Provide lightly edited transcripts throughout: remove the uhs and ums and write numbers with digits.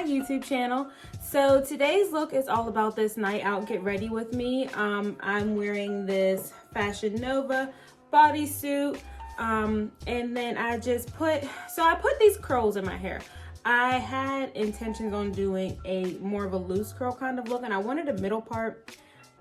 YouTube channel. So today's look is all about this night out get ready with me. I'm wearing this Fashion Nova bodysuit, and then I put these curls in my hair. I had intentions on doing a more of a loose curl kind of look, and I wanted a middle part,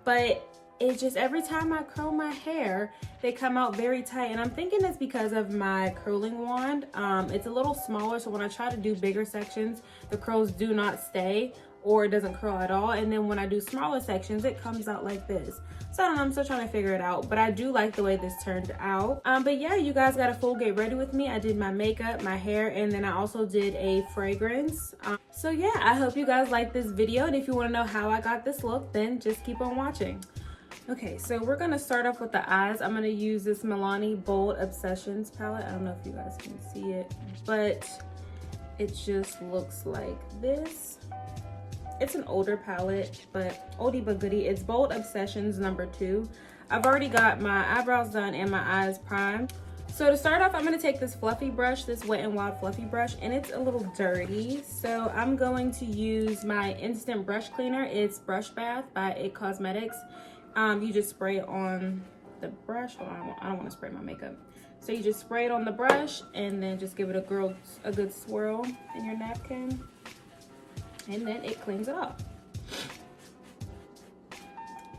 but it just, every time I curl my hair, they come out very tight, and I'm thinking it's because of my curling wand. It's a little smaller, so when I try to do bigger sections, the curls do not stay, or it doesn't curl at all. And then when I do smaller sections, it comes out like this. So I don't know, I'm still trying to figure it out, but I do like the way this turned out. But yeah, you guys got a full get ready with me. I did my makeup, my hair, and then I also did a fragrance. So yeah, I hope you guys like this video, and if you want to know how I got this look, then just keep on watching. Okay, so we're gonna start off with the eyes. I'm gonna use this Milani Bold Obsessions palette. I don't know if you guys can see it, but it just looks like this. It's an older palette, but oldie but goodie. It's Bold Obsessions #2. I've already got my eyebrows done and my eyes primed. So to start off, I'm gonna take this fluffy brush, this Wet n Wild fluffy brush, and it's a little dirty. So I'm going to use my instant brush cleaner. It's Brush Bath by IT Cosmetics. You just spray it on the brush. Oh, I don't want to spray my makeup. So you just spray it on the brush and then just give it a good swirl in your napkin, and then it cleans it off.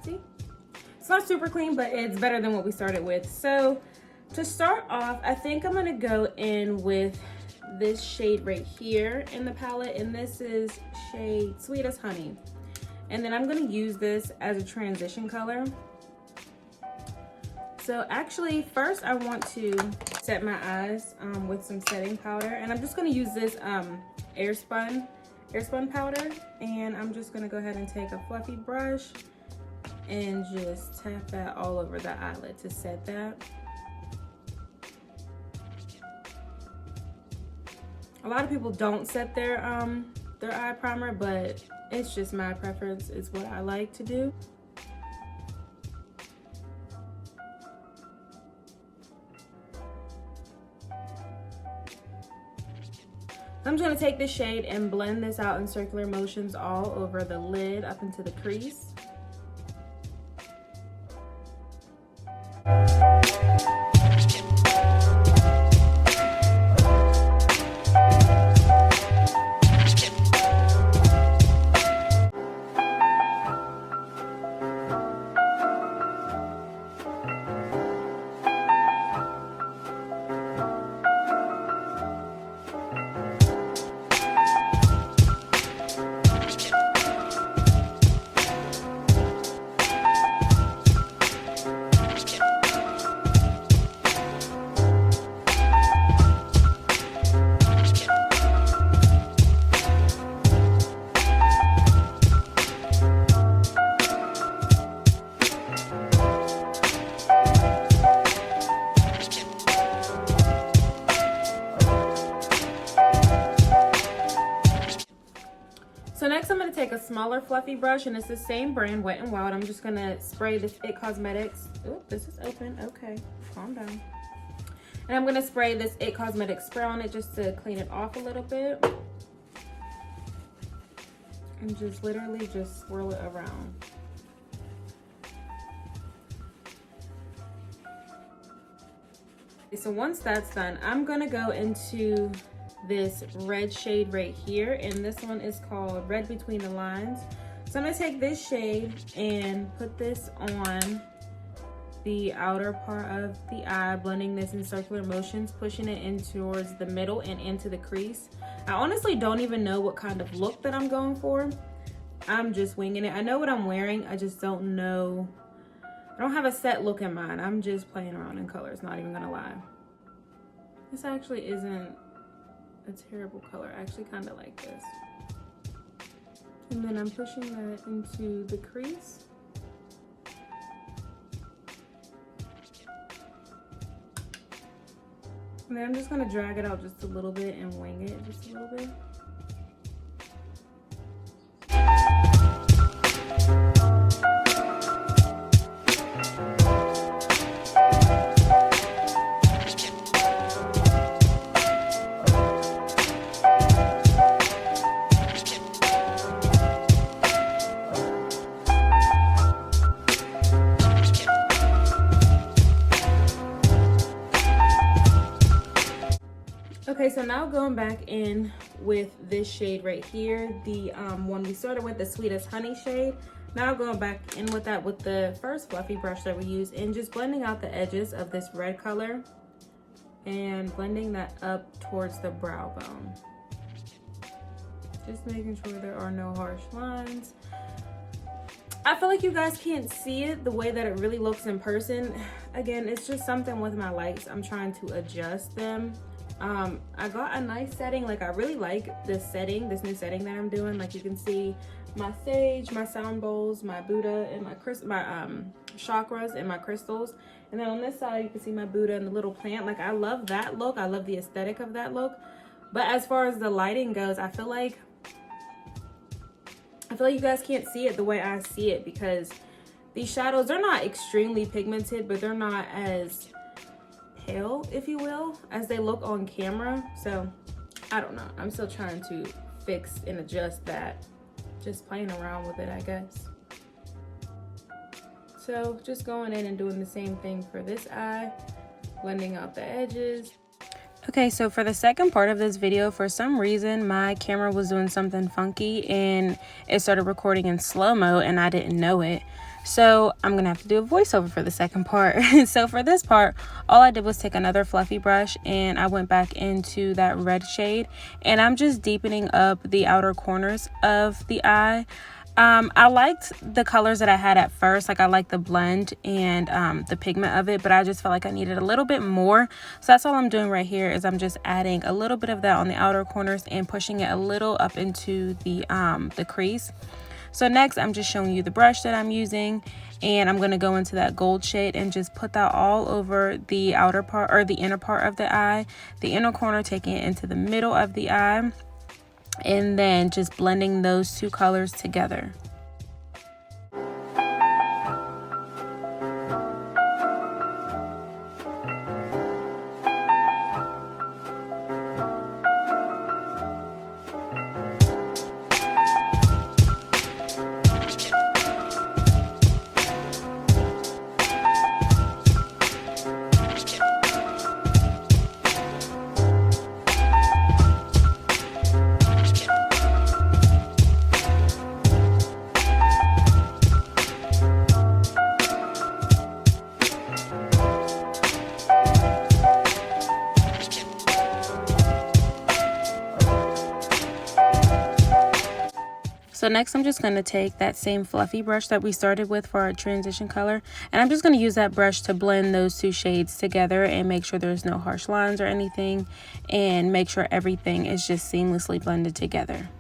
See? It's not super clean, but it's better than what we started with. So to start off, I think I'm going to go in with this shade right here in the palette, and this is shade Sweet as Honey. And then I'm going to use this as a transition color. So actually, first I want to set my eyes with some setting powder. And I'm just going to use this Airspun powder. And I'm just going to go ahead and take a fluffy brush and just tap that all over the eyelid to set that. A lot of people don't set their eye primer, but it's just my preference. It's what I like to do. I'm just gonna take this shade and blend this out in circular motions all over the lid up into the crease. So next I'm going to take a smaller fluffy brush, and it's the same brand, Wet n Wild. I'm just going to spray this IT Cosmetics. Oh, this is open. Okay, calm down. And I'm going to spray this IT Cosmetics spray on it just to clean it off a little bit. And just literally just swirl it around. Okay, so once that's done, I'm going to go into this red shade right here, and this one is called Red Between the Lines. So I'm gonna take this shade and put this on the outer part of the eye, blending this in circular motions, pushing it in towards the middle and into the crease. I honestly don't even know what kind of look that I'm going for. I'm just winging it. I know what I'm wearing, I just don't know. I don't have a set look in mind. I'm just playing around in colors, not even gonna lie. This actually isn't a terrible color. I actually kind of like this. And then I'm pushing that into the crease. And then I'm just gonna drag it out just a little bit and wing it just a little bit. so now going back in with this shade right here, the one we started with, the Sweetest Honey shade. Now going back in with that with the first fluffy brush that we used, and just blending out the edges of this red color and blending that up towards the brow bone. Just making sure there are no harsh lines. I feel like you guys can't see it the way that it really looks in person. Again, it's just something with my lights. I'm trying to adjust them. I got a nice setting. Like, I really like this setting, this new setting that I'm doing. Like, you can see my sage, my sound bowls, my Buddha, and my chakras and my crystals. And then on this side, you can see my Buddha and the little plant. Like, I love that look. I love the aesthetic of that look. But as far as the lighting goes, I feel like you guys can't see it the way I see it, because these shadows, they're not extremely pigmented, but they're not as pale, if you will, as they look on camera. So I don't know, I'm still trying to fix and adjust that, just playing around with it, I guess. So just going in and doing the same thing for this eye, blending out the edges. Okay, so for the second part of this video, for some reason my camera was doing something funky and it started recording in slow-mo and I didn't know it. So I'm gonna have to do a voiceover for the second part. So for this part, all I did was take another fluffy brush and I went back into that red shade, and I'm just deepening up the outer corners of the eye. I liked the colors that I had at first. Like, I liked the blend and the pigment of it, but I just felt like I needed a little bit more. So that's all I'm doing right here, is I'm just adding a little bit of that on the outer corners and pushing it a little up into the crease. So next, I'm just showing you the brush that I'm using, and I'm going to go into that gold shade and just put that all over the outer part, or the inner part of the eye, the inner corner, taking it into the middle of the eye, and then just blending those two colors together. So next, I'm just going to take that same fluffy brush that we started with for our transition color, and I'm just going to use that brush to blend those two shades together and make sure there's no harsh lines or anything, and make sure everything is just seamlessly blended together.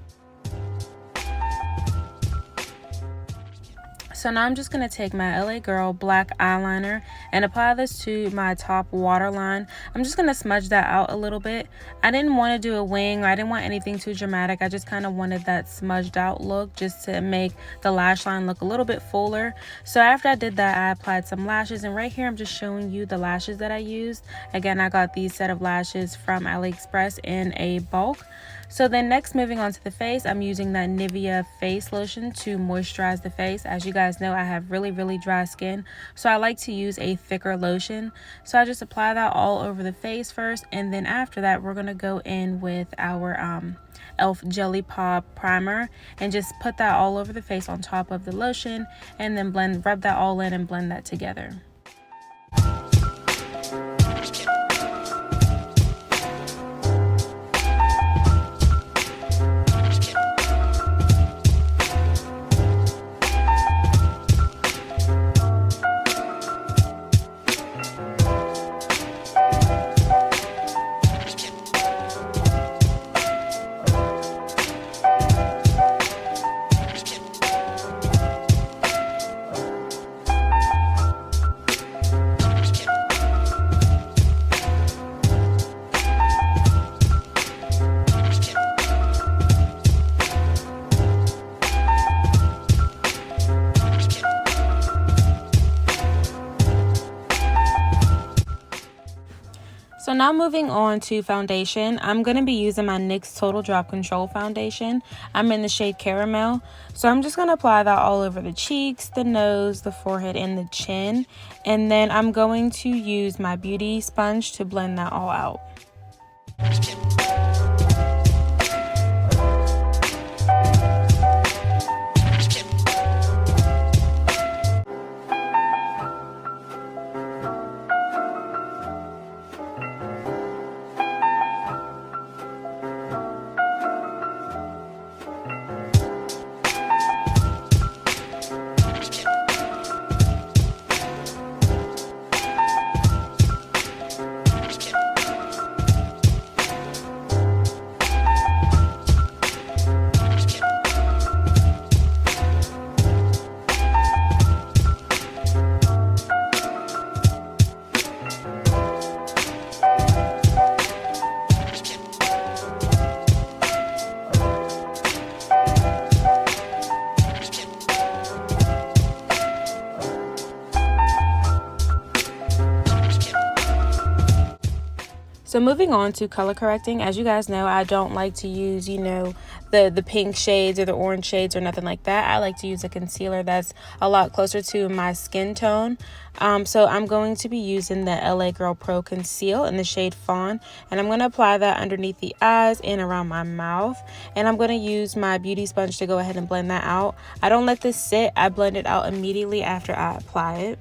So now I'm just going to take my LA Girl black eyeliner and apply this to my top waterline. I'm just going to smudge that out a little bit. I didn't want to do a wing, or I didn't want anything too dramatic. I just kind of wanted that smudged out look, just to make the lash line look a little bit fuller. So after I did that, I applied some lashes, and right here I'm just showing you the lashes that I used. Again, I got these set of lashes from AliExpress in a bulk. So then next, moving on to the face, I'm using that Nivea face lotion to moisturize the face. As you guys know, I have really dry skin, so I like to use a thicker lotion. So I just apply that all over the face first, and then after that, we're going to go in with our e.l.f. Jelly Pop primer and just put that all over the face on top of the lotion, and then rub that all in and blend that together. So now moving on to foundation, I'm going to be using my NYX Total Drop Control foundation. I'm in the shade Caramel. So I'm just going to apply that all over the cheeks, the nose, the forehead, and the chin. And then I'm going to use my beauty sponge to blend that all out. So moving on to color correcting, as you guys know, I don't like to use, you know, the pink shades or the orange shades or nothing like that. I like to use a concealer that's a lot closer to my skin tone. So I'm going to be using the LA Girl Pro Conceal in the shade Fawn, and I'm going to apply that underneath the eyes and around my mouth. And I'm going to use my beauty sponge to go ahead and blend that out. I don't let this sit, I blend it out immediately after I apply it.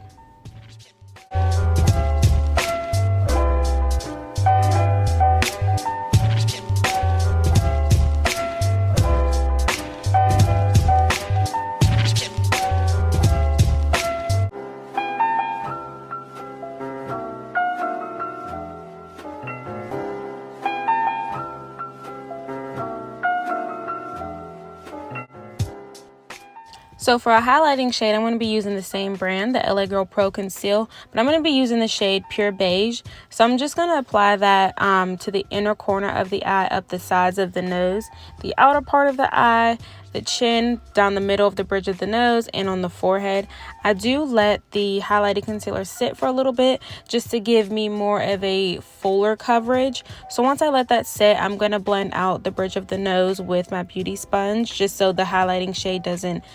So for a highlighting shade, I'm going to be using the same brand, the LA Girl Pro Conceal, but I'm going to be using the shade Pure Beige. So I'm just going to apply that to the inner corner of the eye, up the sides of the nose, the outer part of the eye, the chin, down the middle of the bridge of the nose, and on the forehead. I do let the highlighting concealer sit for a little bit just to give me more of a fuller coverage. So once I let that sit, I'm going to blend out the bridge of the nose with my beauty sponge just so the highlighting shade doesn't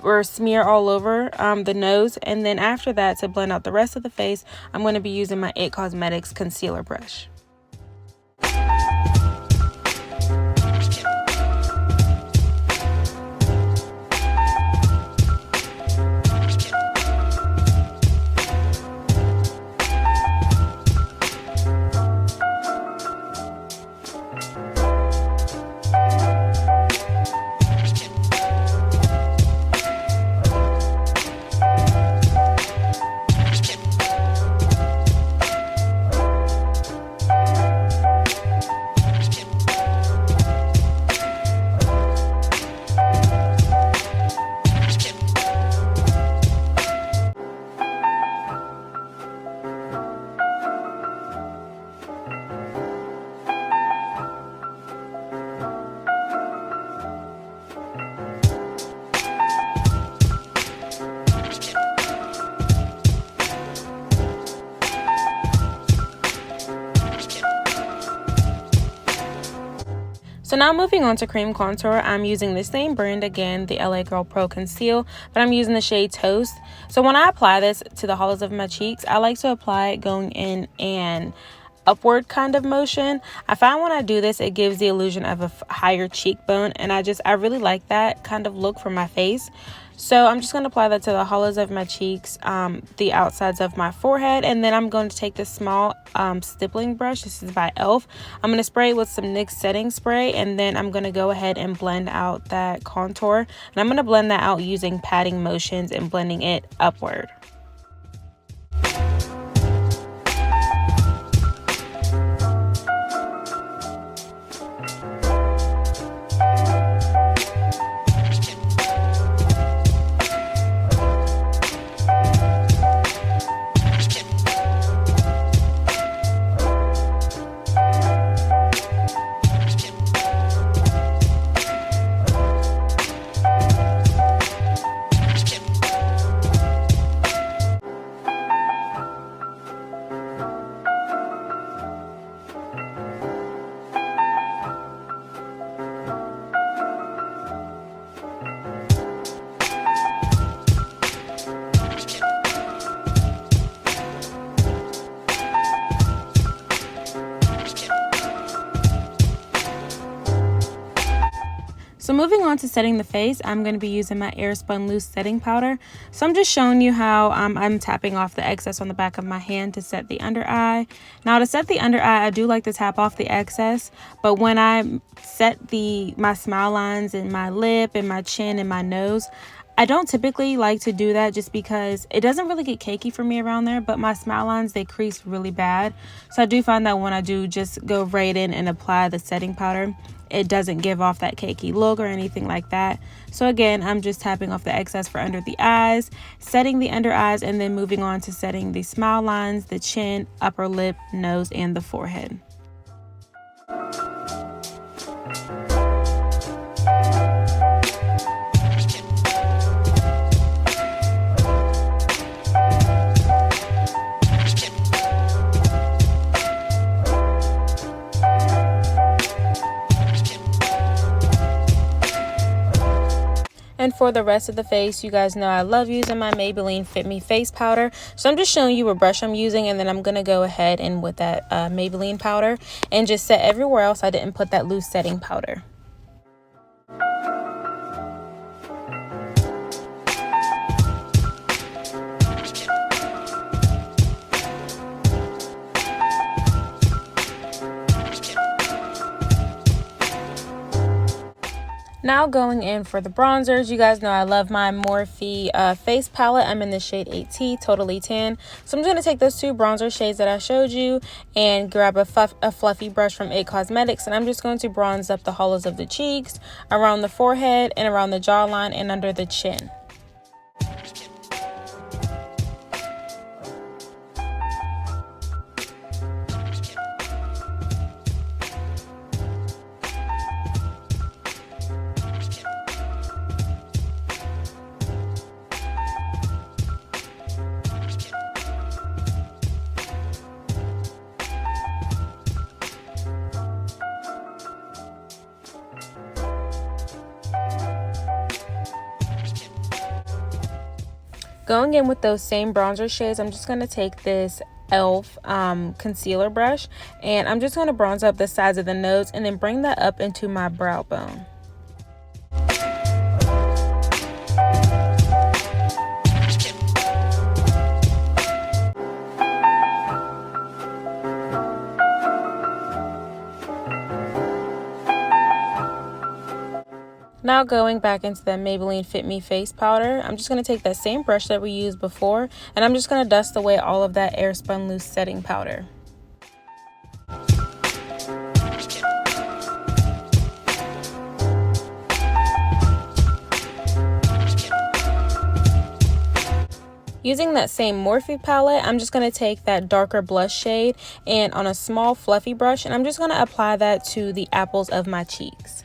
or smear all over the nose. And then after that, to blend out the rest of the face, I'm going to be using my IT Cosmetics concealer brush. So now moving on to cream contour, I'm using the same brand again, the LA Girl Pro Conceal, but I'm using the shade Toast. So when I apply this to the hollows of my cheeks, I like to apply it going in an upward kind of motion. I find when I do this, it gives the illusion of a higher cheekbone, and I really like that kind of look for my face. So I'm just going to apply that to the hollows of my cheeks, the outsides of my forehead, and then I'm going to take this small stippling brush. This is by e.l.f. I'm going to spray it with some NYX setting spray, and then I'm going to go ahead and blend out that contour. And I'm going to blend that out using patting motions and blending it upward. So moving on to setting the face, I'm going to be using my Spun Loose setting powder. So I'm just showing you how I'm tapping off the excess on the back of my hand to set the under eye. Now to set the under eye, I do like to tap off the excess, but when I set my smile lines in my lip and my chin and my nose, I don't typically like to do that just because it doesn't really get cakey for me around there, but my smile lines, they crease really bad. So I do find that when I do just go right in and apply the setting powder, it doesn't give off that cakey look or anything like that. So again, I'm just tapping off the excess for under the eyes, setting the under eyes, and then moving on to setting the smile lines, the chin, upper lip, nose, and the forehead. And for the rest of the face, you guys know I love using my Maybelline Fit Me face powder. So I'm just showing you what brush I'm using, and then I'm going to go ahead and with that Maybelline powder and just set everywhere else I didn't put that loose setting powder. Now going in for the bronzers, you guys know I love my Morphe face palette. I'm in the shade 8T, Totally Tan. So I'm just going to take those two bronzer shades that I showed you and grab a fluffy brush from IT Cosmetics. And I'm just going to bronze up the hollows of the cheeks, around the forehead, and around the jawline, and under the chin. Going in with those same bronzer shades, I'm just going to take this e.l.f. Concealer brush, and I'm just going to bronze up the sides of the nose and then bring that up into my brow bone. Now going back into that Maybelline Fit Me face powder, I'm just going to take that same brush that we used before, and I'm just going to dust away all of that air spun loose setting powder. Using that same Morphe palette, I'm just going to take that darker blush shade and on a small fluffy brush, and I'm just going to apply that to the apples of my cheeks.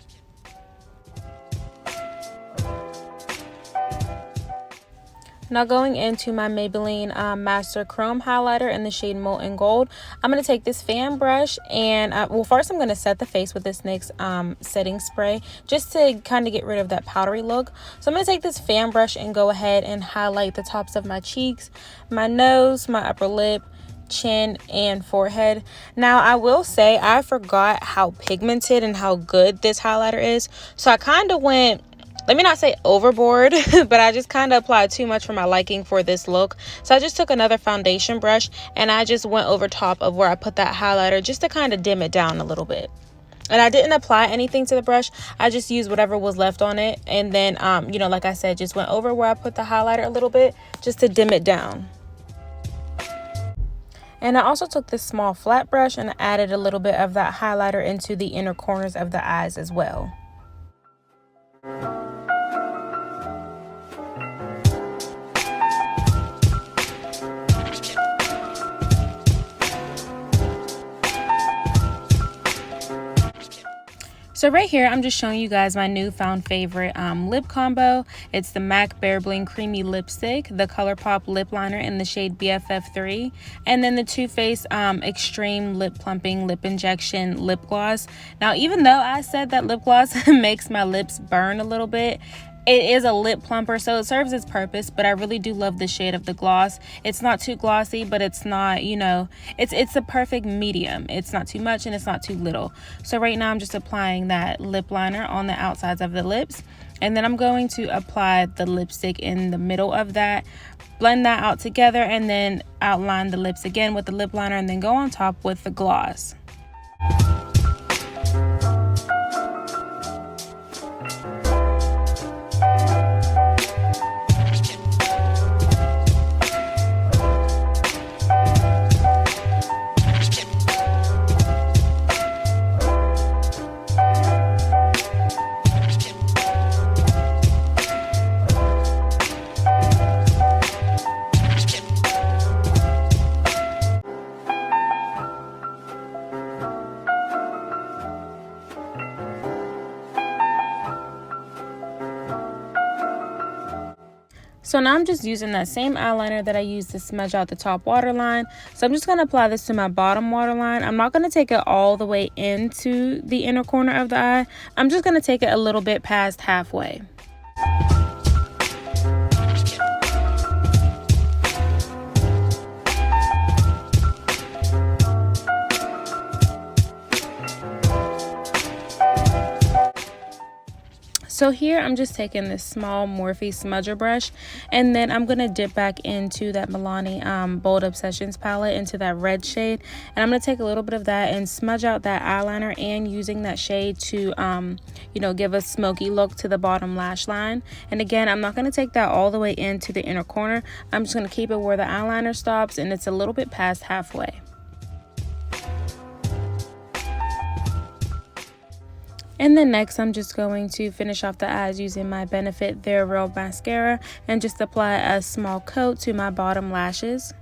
Now going into my Maybelline Master Chrome Highlighter in the shade Molten Gold, I'm going to take this fan brush and, well, first I'm going to set the face with this NYX setting spray just to kind of get rid of that powdery look. So I'm going to take this fan brush and go ahead and highlight the tops of my cheeks, my nose, my upper lip, chin, and forehead. Now I will say I forgot how pigmented and how good this highlighter is, so I kind of went, let me not say overboard, but I just kind of applied too much for my liking for this look. So I just took another foundation brush and I just went over top of where I put that highlighter just to kind of dim it down a little bit. And I didn't apply anything to the brush. I just used whatever was left on it. And then, you know, like I said, just went over where I put the highlighter a little bit just to dim it down. And I also took this small flat brush and added a little bit of that highlighter into the inner corners of the eyes as well. So right here, I'm just showing you guys my newfound favorite lip combo. It's the MAC Bare Bling Creamy Lipstick, the ColourPop Lip Liner in the shade BFF3, and then the Too Faced Extreme Lip Plumping Lip Injection Lip Gloss. Now, even though I said that lip gloss makes my lips burn a little bit, it is a lip plumper, so it serves its purpose, but I really do love the shade of the gloss. It's not too glossy, but it's not, you know, it's the perfect medium. It's not too much and it's not too little. So right now I'm just applying that lip liner on the outsides of the lips, and then I'm going to apply the lipstick in the middle of that, blend that out together, and then outline the lips again with the lip liner, and then go on top with the gloss. So now I'm just using that same eyeliner that I used to smudge out the top waterline. So I'm just going to apply this to my bottom waterline. I'm not going to take it all the way into the inner corner of the eye. I'm just going to take it a little bit past halfway. So here I'm just taking this small Morphe smudger brush, and then I'm going to dip back into that Milani Bold Obsessions palette, into that red shade, and I'm going to take a little bit of that and smudge out that eyeliner, and using that shade to you know, give a smoky look to the bottom lash line. And again, I'm not going to take that all the way into the inner corner. I'm just going to keep it where the eyeliner stops, and it's a little bit past halfway. And then next, I'm just going to finish off the eyes using my Benefit They're Real mascara and just apply a small coat to my bottom lashes.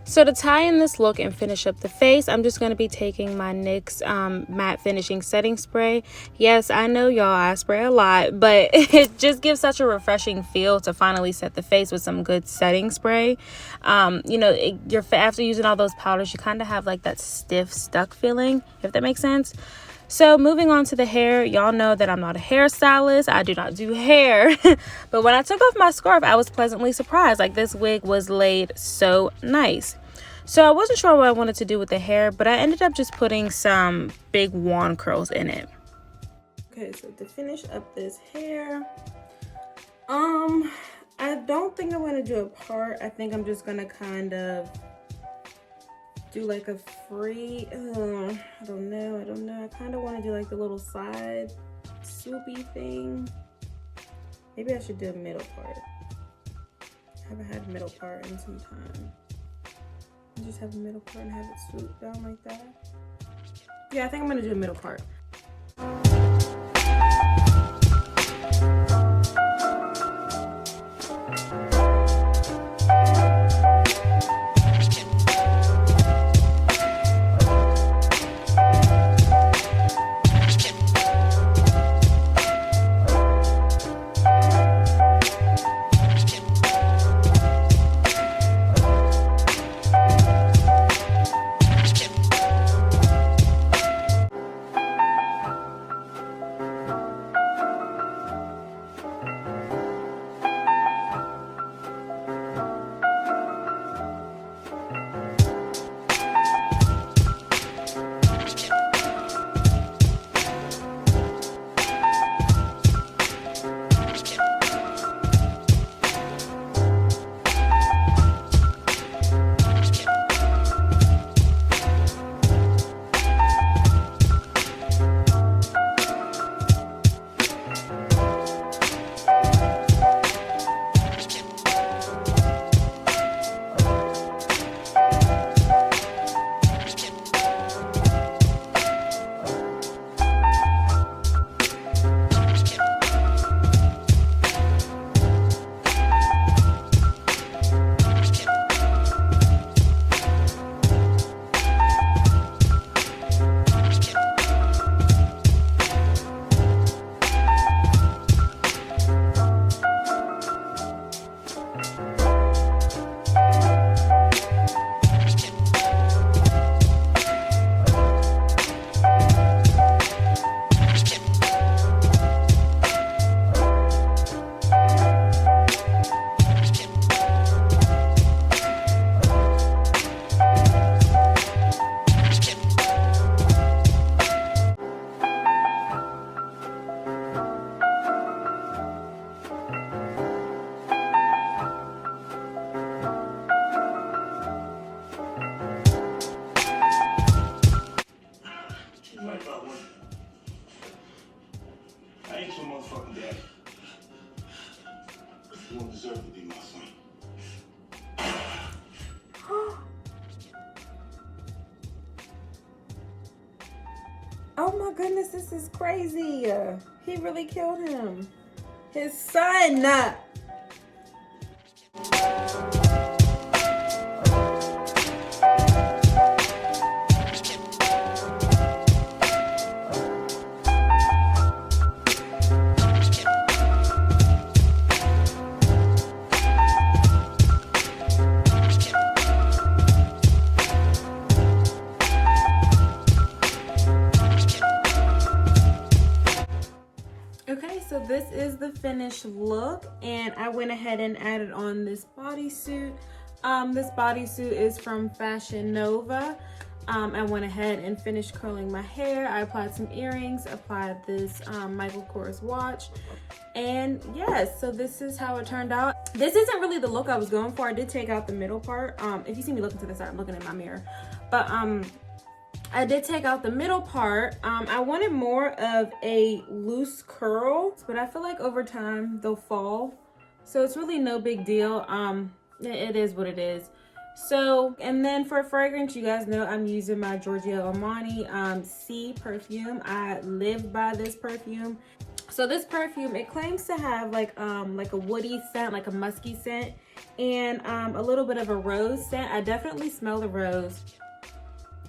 So to tie in this look and finish up the face, I'm just going to be taking my NYX matte finishing setting spray. Yes, I know y'all, I spray a lot, but it just gives such a refreshing feel to finally set the face with some good setting spray. You know, after using all those powders, you kind of have like that stiff, stuck feeling, if that makes sense. So moving on to the hair, y'all know that I'm not a hairstylist. I do not do hair. But when I took off my scarf, I was pleasantly surprised. Like, this wig was laid so nice. So I wasn't sure what I wanted to do with the hair, but I ended up just putting some big wand curls in it. Okay, so to finish up this hair, I don't think I'm gonna do a part. I think I'm just gonna kind of do like a free, I don't know. I kind of want to do like the little side swoopy thing. Maybe I should do a middle part. I haven't had a middle part in some time. Just have a middle part and have it swoop down like that. Yeah, I think I'm gonna do a middle part. Oh my goodness, this is crazy. He really killed him. His son. So this is the finished look, and I went ahead and added on this bodysuit. This bodysuit is from Fashion Nova. I went ahead and finished curling my hair. I applied some earrings, applied this Michael Kors watch, and yes, so this is how it turned out. This isn't really the look I was going for. I did take out the middle part. If you see me looking to the side, I'm looking in my mirror, but I did take out the middle part. I wanted more of a loose curl, but I feel like over time they'll fall, so it's really no big deal. It is what it is. So, and then for fragrance, you guys know I'm using my Giorgio Armani C perfume. I live by this perfume. So this perfume, it claims to have like a woody scent, like a musky scent, and a little bit of a rose scent. I definitely smell the rose.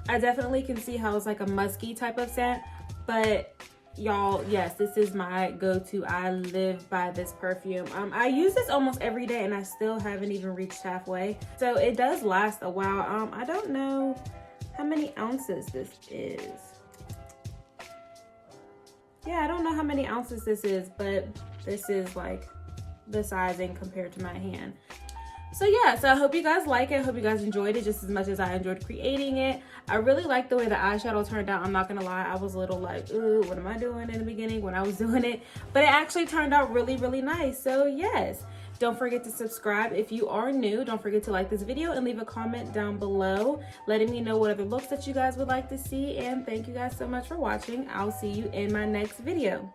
I definitely can see how it's like a musky type of scent, but y'all, yes, this is my go-to. I live by this perfume. I use this almost every day and I still haven't even reached halfway, so it does last a while. I don't know how many ounces this is. Yeah, I don't know how many ounces this is, but this is like the sizing compared to my hand. So yeah, so I hope you guys like it. I hope you guys enjoyed it just as much as I enjoyed creating it. I really like the way the eyeshadow turned out. I'm not gonna lie, I was a little like, ooh, what am I doing in the beginning when I was doing it? But it actually turned out really, really nice. So yes, don't forget to subscribe if you are new. Don't forget to like this video and leave a comment down below letting me know what other looks that you guys would like to see. And thank you guys so much for watching. I'll see you in my next video.